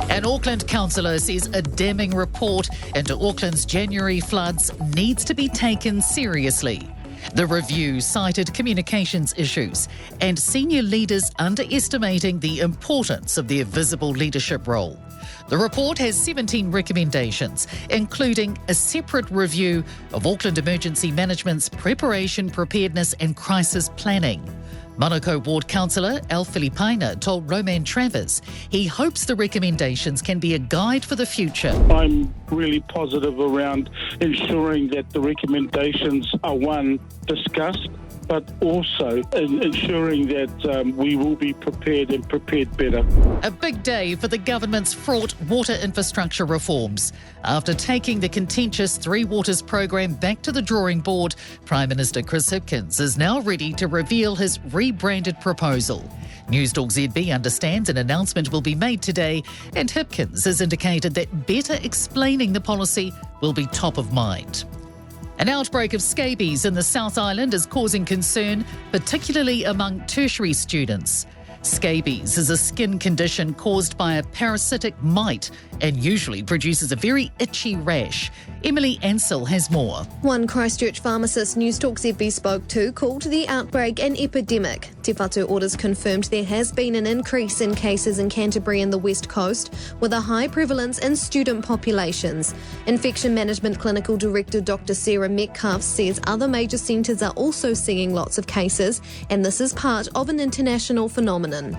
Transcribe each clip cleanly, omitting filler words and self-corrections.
An Auckland councillor says a damning report into Auckland's January floods needs to be taken seriously. The review cited communications issues and senior leaders underestimating the importance of their visible leadership role. The report has 17 recommendations, including a separate review of Auckland Emergency Management's preparation, preparedness and crisis planning. Manukau Ward Councillor Al Filipaina told Roman Travers he hopes the recommendations can be a guide for the future. I'm really positive around ensuring that the recommendations are, one, discussed, but also ensuring that we will be prepared and prepared better. A big day for the government's fraught water infrastructure reforms. After taking the contentious Three Waters program back to the drawing board, Prime Minister Chris Hipkins is now ready to reveal his rebranded proposal. Newstalk ZB understands an announcement will be made today, and Hipkins has indicated that better explaining the policy will be top of mind. An outbreak of scabies in the South Island is causing concern, particularly among tertiary students. Scabies is a skin condition caused by a parasitic mite and usually produces a very itchy rash. Emily Ansell has more. One Christchurch pharmacist Newstalk ZB spoke to called the outbreak an epidemic. Te Whatu Orders confirmed there has been an increase in cases in Canterbury and the West Coast, with a high prevalence in student populations. Infection Management Clinical Director Dr. Sarah Metcalf says other major centres are also seeing lots of cases, and this is part of an international phenomenon.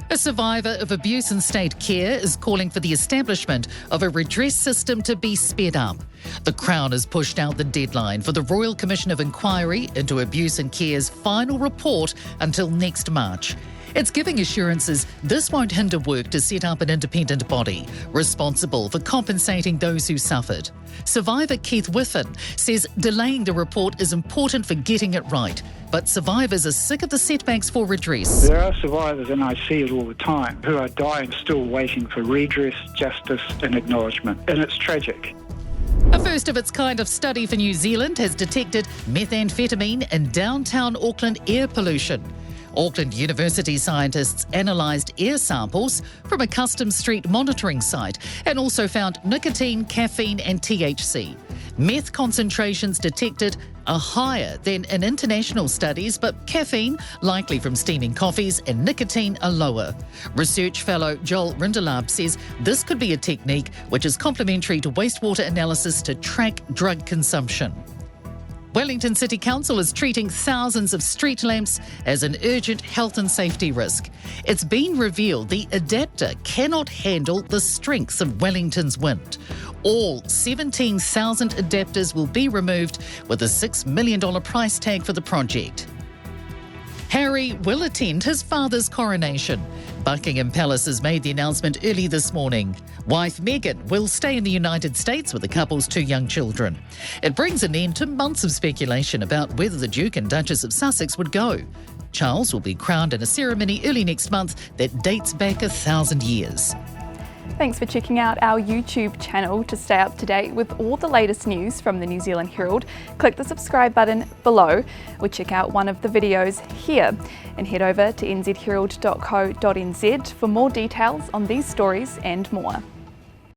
A survivor of abuse in state care is calling for the establishment of a redress system to be sped up. The Crown has pushed out the deadline for the Royal Commission of Inquiry into Abuse in Care's final report until next March. It's giving assurances this won't hinder work to set up an independent body responsible for compensating those who suffered. Survivor Keith Whiffen says delaying the report is important for getting it right, but survivors are sick of the setbacks for redress. There are survivors, and I see it all the time, who are dying still waiting for redress, justice and acknowledgement, and it's tragic. A first-of-its-kind study for New Zealand has detected methamphetamine in downtown Auckland air pollution. Auckland University scientists analysed air samples from a custom street monitoring site and also found nicotine, caffeine and THC. Meth concentrations detected are higher than in international studies, but caffeine, likely from steaming coffees, and nicotine are lower. Research fellow Joel Rindelab says this could be a technique which is complementary to wastewater analysis to track drug consumption. Wellington City Council is treating thousands of street lamps as an urgent health and safety risk. It's been revealed the adapter cannot handle the strengths of Wellington's wind. All 17,000 adapters will be removed with a $6 million price tag for the project. Harry will attend his father's coronation. Buckingham Palace has made the announcement early this morning. Wife Meghan will stay in the United States with the couple's two young children. It brings an end to months of speculation about whether the Duke and Duchess of Sussex would go. Charles will be crowned in a ceremony early next month that dates back 1,000 years. Thanks for checking out our YouTube channel. To stay up to date with all the latest news from the New Zealand Herald, click the subscribe button below or check out one of the videos here, and head over to nzherald.co.nz for more details on these stories and more.